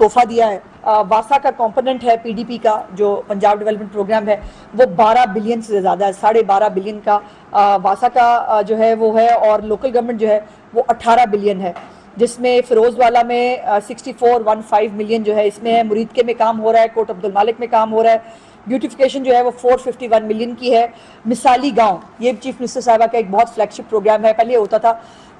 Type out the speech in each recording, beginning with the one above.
तोहफा दिया है। वासा का कंपोनेंट है पीडीपी का, जो पंजाब डेवलपमेंट प्रोग्राम है, वो 12 बिलियन से ज़्यादा है, 12.5 बिलियन का वासा का जो है वो है, और लोकल गवर्नमेंट जो है वो 18 बिलियन है, जिसमें फिरोजवाला में 6415 मिलियन जो है इसमें है, मुरीदके में काम हो रहा है, कोट अब्दुल मालिक में काम हो रहा है, ब्यूटिफिकेशन जो है वो 451 मिलियन की है। मिसाली गांव, ये चीफ मिनिस्टर साहिबा का एक बहुत फ्लैगशिप प्रोग्राम है। पहले होता था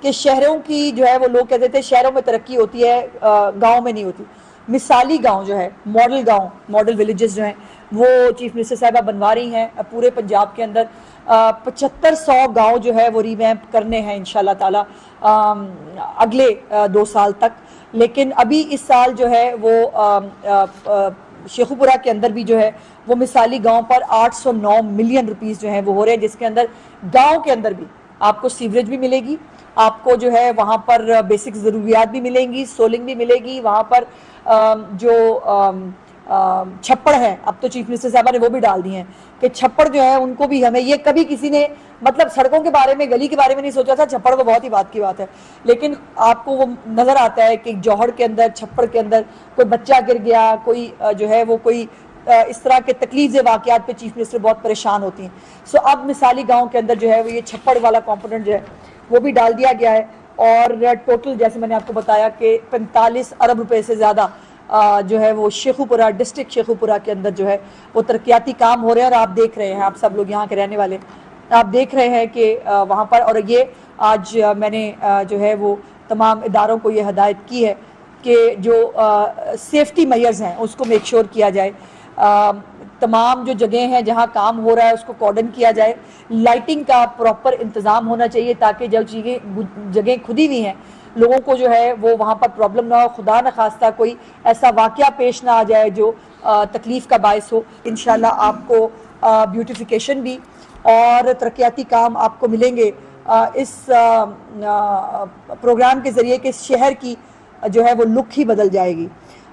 कि शहरों की जो है वो लोग कहते थे शहरों में तरक्की होती है, गांव में नहीं होती। मिसाली गांव जो है, मॉडल गांव, मॉडल विलेजेस जो हैं, वो चीफ मिनिस्टर साहिबा बनवा रही हैं पूरे पंजाब के अंदर। 7500 गांव जो है वो रिवैम्प करने हैं इंशाल्लाह ताला अगले 2 साल तक। लेकिन अभी इस साल जो है वो शेखुपुरा के अंदर भी जो है वो मिसाली गांव पर 809 मिलियन रुपीस जो है वो हो रहे हैं, जिसके अंदर गांव के अंदर भी आपको सीवरेज भी मिलेगी, आपको जो है वहाँ पर बेसिक ज़रूरियात भी मिलेंगी, सोलिंग भी मिलेगी, वहाँ पर जो छप्पड़ है, अब तो चीफ मिनिस्टर साहबा ने वो भी डाल दिए हैं कि छप्पड़ जो है उनको भी हमें, ये कभी किसी ने मतलब सड़कों के बारे में, गली के बारे में नहीं सोचा था, छप्पड़ तो बहुत ही बात की बात है, लेकिन आपको वो नज़र आता है कि जौहर के अंदर, छप्पड़ के अंदर कोई बच्चा गिर गया, कोई जो है वो कोई इस तरह के तकलीफ वाक़यात पे चीफ मिनिस्टर बहुत परेशान होती हैं। सो अब मिसाली गाँव के अंदर जो है वो ये छप्पड़ वाला कॉम्पोनेंट जो है वो भी डाल दिया गया है, और टोटल जैसे मैंने आपको बताया कि 45 अरब रुपए से ज़्यादा जो है वो शेखुपुरा, डिस्ट्रिक्ट शेखुपुरा के अंदर जो है वो तरक्याती काम हो रहे हैं। और आप देख रहे हैं, आप सब लोग यहाँ के रहने वाले, आप देख रहे हैं कि वहाँ पर, और ये आज मैंने जो है वो तमाम इदारों को ये हदायत की है कि जो सेफ्टी मेजर्स हैं उसको मेक श्योर किया जाए, तमाम जो जगह हैं जहाँ काम हो रहा है उसको कॉर्डन किया जाए, लाइटिंग का प्रॉपर इंतज़ाम होना चाहिए ताकि जब जगह खुदी हुई हैं लोगों को जो है वो वहाँ पर प्रॉब्लम ना हो, खुदा न खास्ता कोई ऐसा वाक़या पेश ना आ जाए जो तकलीफ़ का बायस हो। इंशाल्लाह आपको ब्यूटिफिकेशन भी और तरक्याती काम आपको मिलेंगे इस प्रोग्राम के ज़रिए कि इस शहर की जो है वो लुक ही बदल जाएगी।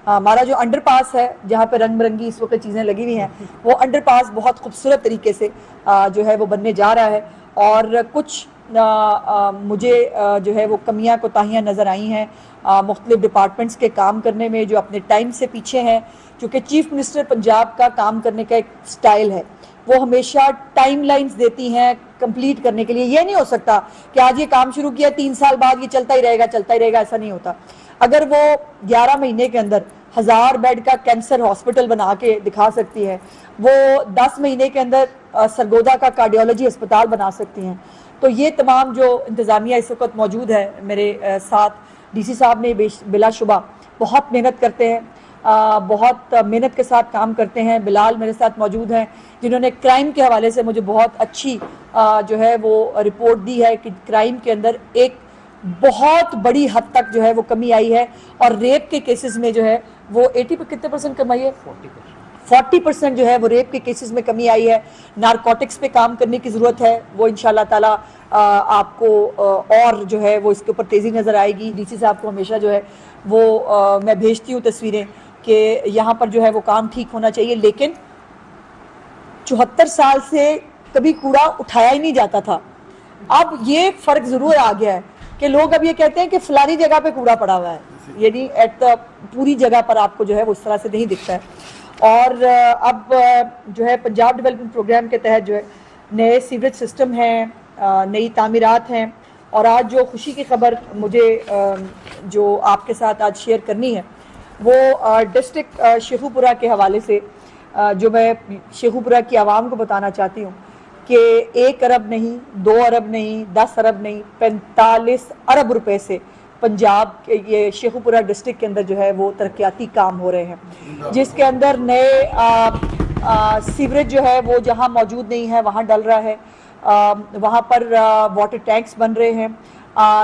हमारा जो अंडरपास है जहाँ पे रंग बिरंगी इस वक्त चीज़ें लगी हुई हैं, वो अंडरपास बहुत खूबसूरत तरीके से जो है वो बनने जा रहा है, और कुछ मुझे जो है वो कमियां कोताहियां नज़र आई हैं मुख्तलिफ डिपार्टमेंट्स के काम करने में जो अपने टाइम से पीछे हैं, क्योंकि चीफ मिनिस्टर पंजाब का काम करने का एक स्टाइल है, वो हमेशा टाइमलाइंस देती हैं कंप्लीट करने के लिए। ये नहीं हो सकता कि आज ये काम शुरू किया 3 साल बाद ये चलता ही रहेगा, ऐसा नहीं होता। अगर वो 11 महीने के अंदर 1000 बेड का कैंसर हॉस्पिटल बना के दिखा सकती है, वो 10 महीने के अंदर सरगोदा का कार्डियोलॉजी अस्पताल बना सकती हैं, तो ये तमाम जो इंतज़ामिया इस वक्त मौजूद है मेरे साथ, डीसी साहब ने बिलाशुबा बहुत मेहनत करते हैं, बहुत मेहनत के साथ काम करते हैं। बिलाल मेरे साथ मौजूद हैं जिन्होंने क्राइम के हवाले से मुझे बहुत अच्छी जो है वो रिपोर्ट दी है कि क्राइम के अंदर एक बहुत बड़ी हद तक जो है वो कमी आई है, और रेप के केसेस में जो है वो 80 पर कितने % कमी है, 40% जो है वो रेप के केसेस में कमी आई है। नारकोटिक्स पे काम करने की ज़रूरत है, वो इंशाल्लाह ताला आपको और जो है वो इसके ऊपर तेज़ी नज़र आएगी। डीसी साहब को हमेशा जो है वो मैं भेजती हूँ तस्वीरें कि यहाँ पर जो है वो काम ठीक होना चाहिए, लेकिन 74 साल से कभी कूड़ा उठाया ही नहीं जाता था। अब ये फ़र्क ज़रूर आ गया है कि लोग अब ये कहते हैं कि फलानी जगह पे कूड़ा पड़ा हुआ है, यानी एट द पूरी जगह पर आपको जो है वो इस तरह से नहीं दिखता है। और अब जो है पंजाब डेवलपमेंट प्रोग्राम के तहत जो है नए सीवरेज सिस्टम हैं, नई तामीरात हैं, और आज जो खुशी की खबर मुझे जो आपके साथ आज शेयर करनी है वो डिस्ट्रिक्ट शेखुपुरा के हवाले से जो मैं शेखुपुरा की आवाम को बताना चाहती हूँ कि 1 अरब नहीं, 2 अरब नहीं, 10 अरब नहीं, 45 अरब रुपए से पंजाब के ये शेखुपुरा डिस्ट्रिक्ट के अंदर जो है वो तरक्याती काम हो रहे हैं, जिसके अंदर नए सीवरेज जो है वो जहाँ मौजूद नहीं है वहाँ डल रहा है, वहाँ पर वाटर टैंक्स बन रहे हैं,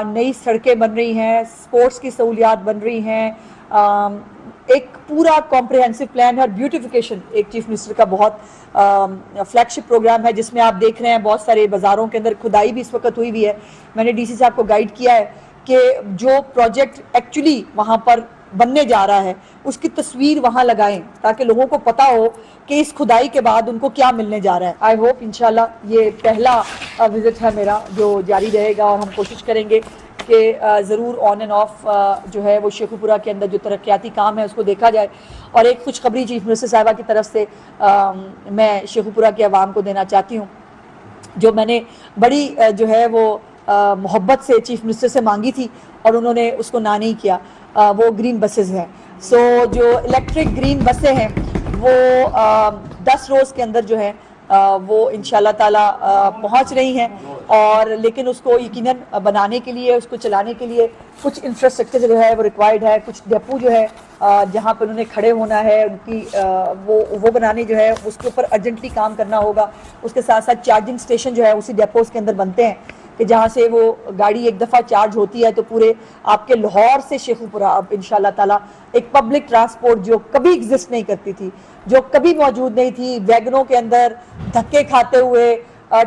नई सड़कें बन रही हैं, स्पोर्ट्स की सहूलियात बन रही हैं, एक पूरा कॉम्प्रिहेंसिव प्लान है। और ब्यूटिफिकेशन एक चीफ मिनिस्टर का बहुत फ्लैगशिप प्रोग्राम है, जिसमें आप देख रहे हैं बहुत सारे बाज़ारों के अंदर खुदाई भी इस वक्त हुई है। मैंने डीसी साहब को गाइड किया है कि जो प्रोजेक्ट एक्चुअली वहाँ पर बनने जा रहा है उसकी तस्वीर वहाँ लगाएं ताकि लोगों को पता हो कि इस खुदाई के बाद उनको क्या मिलने जा रहा है। आई होप इंशाल्लाह ये पहला विजिट है मेरा जो जारी रहेगा, और हम कोशिश करेंगे कि ज़रूर ऑन एंड ऑफ जो है वो शेखुपुरा के अंदर जो तरक्याती काम है उसको देखा जाए। और एक खुशखबरी चीफ मिनिस्टर साहिबा की तरफ से मैं शेखुपुरा के अवाम को देना चाहती हूँ, जो मैंने बड़ी जो है वो मोहब्बत से चीफ मिनिस्टर से मांगी थी और उन्होंने उसको ना नहीं किया, वो ग्रीन बसेस हैं। सो जो इलेक्ट्रिक ग्रीन बसें हैं वो 10 रोज़ के अंदर जो है वो इंशाल्लाह ताला पहुंच रही हैं। और लेकिन उसको यकीनन बनाने के लिए, उसको चलाने के लिए कुछ इंफ्रास्ट्रक्चर जो है वो रिक्वायर्ड है, कुछ डेपो जो है जहाँ पर उन्हें खड़े होना है, उनकी वो बनाने जो है उसके ऊपर अर्जेंटली काम करना होगा। उसके साथ साथ चार्जिंग स्टेशन जो है उसी डेपोज के अंदर बनते हैं कि जहाँ से वो गाड़ी एक दफ़ा चार्ज होती है तो पूरे आपके लाहौर से शेखुपुरा अब इंशाल्लाह ताला एक पब्लिक ट्रांसपोर्ट जो कभी एग्जिस्ट नहीं करती थी, जो कभी मौजूद नहीं थी, वैगनों के अंदर धक्के खाते हुए,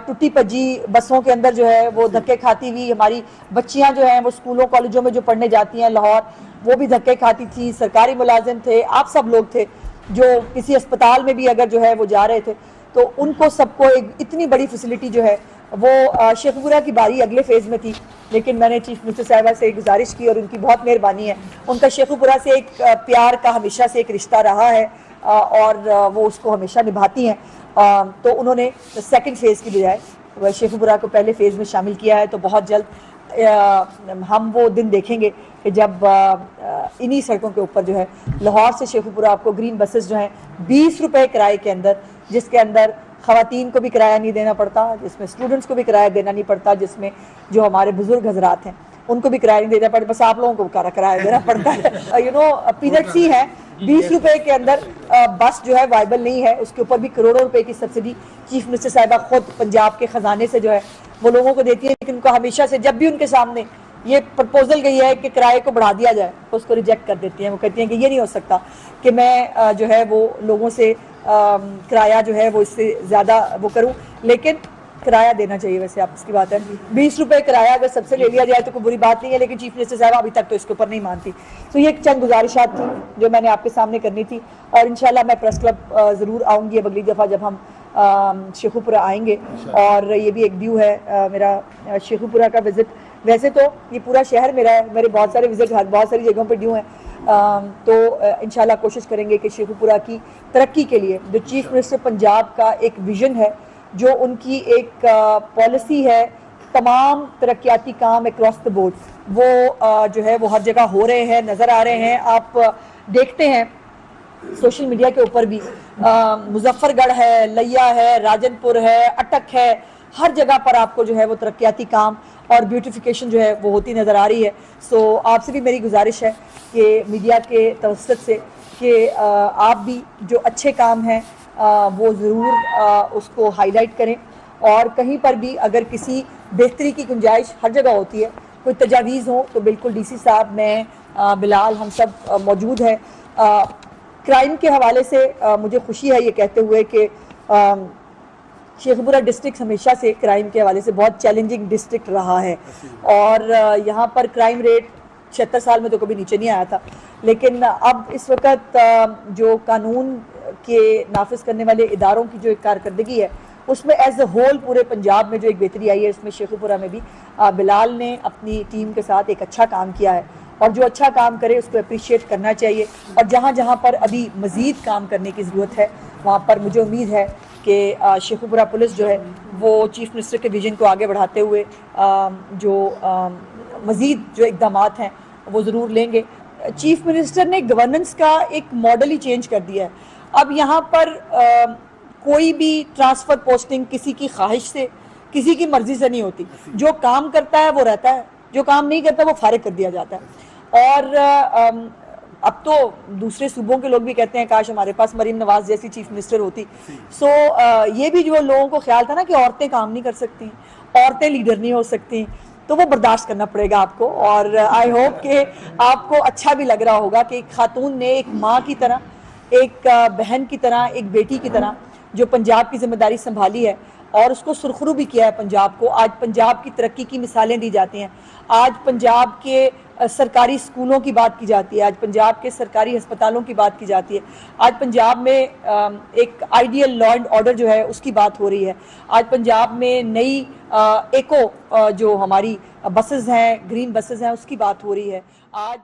टूटी पजी बसों के अंदर जो है वो धक्के खाती हुई हमारी बच्चियां जो हैं वो स्कूलों कॉलेजों में जो पढ़ने जाती हैं लाहौर, वो भी धक्के खाती थी। सरकारी मुलाजिम थे, आप सब लोग थे जो किसी अस्पताल में भी अगर जो है वो जा रहे थे तो उनको सबको एक इतनी बड़ी फैसिलिटी जो है वो शेखुपुरा की बारी अगले फेज़ में थी। लेकिन मैंने चीफ मिनिस्टर साहिबा से गुजारिश की और उनकी बहुत मेहरबानी है, उनका शेखुपुरा से एक प्यार का हमेशा से एक रिश्ता रहा है और वो उसको हमेशा निभाती हैं। तो उन्होंने सेकंड फेज़ की बजाय शेखुपुरा को पहले फेज़ में शामिल किया है। तो बहुत जल्द हम वो दिन देखेंगे कि जब इन्हीं सड़कों के ऊपर जो है लाहौर से शेखुपुरा आपको ग्रीन बसेस जो हैं 20 रुपये किराए के अंदर, जिसके अंदर ख़वातीन को भी किराया नहीं देना पड़ता, जिसमें स्टूडेंट्स को भी किराया देना नहीं पड़ता, जिसमें जो हमारे बुजुर्ग हजरात हैं उनको भी किराया नहीं देना पड़ता, बस आप लोगों को किराया देना पड़ता है। यू नो पीनट्स ही है। 20 रुपये के अंदर बस जो है वाइबल नहीं है, उसके ऊपर भी करोड़ों रुपए की सब्सिडी चीफ मिनिस्टर साहिबा खुद पंजाब के ख़जाने से जो है वो लोगों को देती है। लेकिन उनको हमेशा से जब भी उनके सामने ये प्रपोजल गई है कि किराए को बढ़ा दिया जाए तो उसको रिजेक्ट कर देती हैं। वो कहती हैं कि ये नहीं हो सकता कि मैं जो है वो लोगों से किराया जो है वो इससे ज़्यादा वो करूं, लेकिन किराया देना चाहिए। वैसे आप इसकी बात है 20 रुपये किराया अगर सबसे ले लिया जाए तो कोई बुरी बात नहीं है, लेकिन चीफ मिनिस्टर साहब अभी तक तो इसके ऊपर नहीं मानती। तो ये चंद गुजारिशात थी जो मैंने आपके सामने करनी थी और इंशाल्लाह मैं प्रेस क्लब ज़रूर आऊँगी अब अगली दफ़ा जब हम शेखुपुरा आएंगे। और ये भी एक ड्यू है मेरा शेखुपुरा का विज़िट। वैसे तो ये पूरा शहर मेरा है, मेरे बहुत सारे विज़िट बहुत सारी जगहों पर ड्यू हैं। तो इंशाल्लाह कोशिश करेंगे कि शेखुपुरा की तरक्की के लिए जो चीफ मिनिस्टर पंजाब का एक विज़न है, जो उनकी एक पॉलिसी है, तमाम तरक्याती काम अक्रॉस द बोर्ड वो जो है वो हर जगह हो रहे हैं, नज़र आ रहे हैं। आप देखते हैं सोशल मीडिया के ऊपर भी मुजफ्फरगढ़ है, लिया है, राजनपुर है, अटक है, हर जगह पर आपको जो है वो तरक्याती काम और ब्यूटिफिकेशन जो है वो होती नज़र आ रही है। सो आपसे भी मेरी गुजारिश है कि मीडिया के तवस्सुत से कि आप भी जो अच्छे काम हैं वो ज़रूर उसको हाईलाइट करें। और कहीं पर भी अगर किसी बेहतरी की गुंजाइश हर जगह होती है, कोई तजावीज़ हो तो बिल्कुल डीसी साहब, मैं, बिलाल, हम सब मौजूद हैं। क्राइम के हवाले से मुझे खुशी है ये कहते हुए कि शेखुपुरा डिस्ट्रिक्ट हमेशा से क्राइम के हवाले से बहुत चैलेंजिंग डिस्ट्रिक्ट रहा है और यहाँ पर क्राइम रेट 76 साल में तो कभी नीचे नहीं आया था। लेकिन अब इस वक्त जो कानून के नाफिज करने वाले इदारों की जो एक कारकर्दगी है उसमें एज अ होल पूरे पंजाब में जो एक बेहतरी आई है, उसमें शेखुपुरा में भी बिलाल ने अपनी टीम के साथ एक अच्छा काम किया है और जो अच्छा काम करे उसको अप्रिशिएट करना चाहिए। और जहाँ जहाँ पर अभी मज़ीद काम करने की ज़रूरत है वहाँ पर मुझे उम्मीद है कि शेखुपुरा पुलिस जो है वो चीफ मिनिस्टर के विजन को आगे बढ़ाते हुए जो मज़ीद जो इक़दामात हैं वो ज़रूर लेंगे। चीफ मिनिस्टर ने गवर्नेंस का एक मॉडल ही चेंज कर दिया है। अब यहाँ पर कोई भी ट्रांसफ़र पोस्टिंग किसी की ख्वाहिश से, किसी की मर्ज़ी से नहीं होती। जो काम करता है वो रहता है, जो काम नहीं करता वो फारिग कर दिया जाता है। और अब तो दूसरे सूबों के लोग भी कहते हैं काश हमारे पास मरीम नवाज जैसी चीफ मिनिस्टर होती। सो ये भी जो लोगों को ख्याल था ना कि औरतें काम नहीं कर सकती, औरतें लीडर नहीं हो सकती, तो वो बर्दाश्त करना पड़ेगा आपको। और आई होप कि आपको अच्छा भी लग रहा होगा कि एक खातून ने एक माँ की तरह, एक बहन की तरह, एक बेटी की तरह जो पंजाब की जिम्मेदारी संभाली है और उसको सुरखरू भी किया है पंजाब को। आज पंजाब की तरक्की की मिसालें दी जाती हैं। आज पंजाब के सरकारी स्कूलों की बात की जाती है, आज पंजाब के सरकारी अस्पतालों की बात की जाती है, आज पंजाब में एक आइडियल लॉ एंड ऑर्डर जो है उसकी बात हो रही है, आज पंजाब में नई एको जो हमारी बसेस हैं, ग्रीन बसेस हैं, उसकी बात हो रही है। आज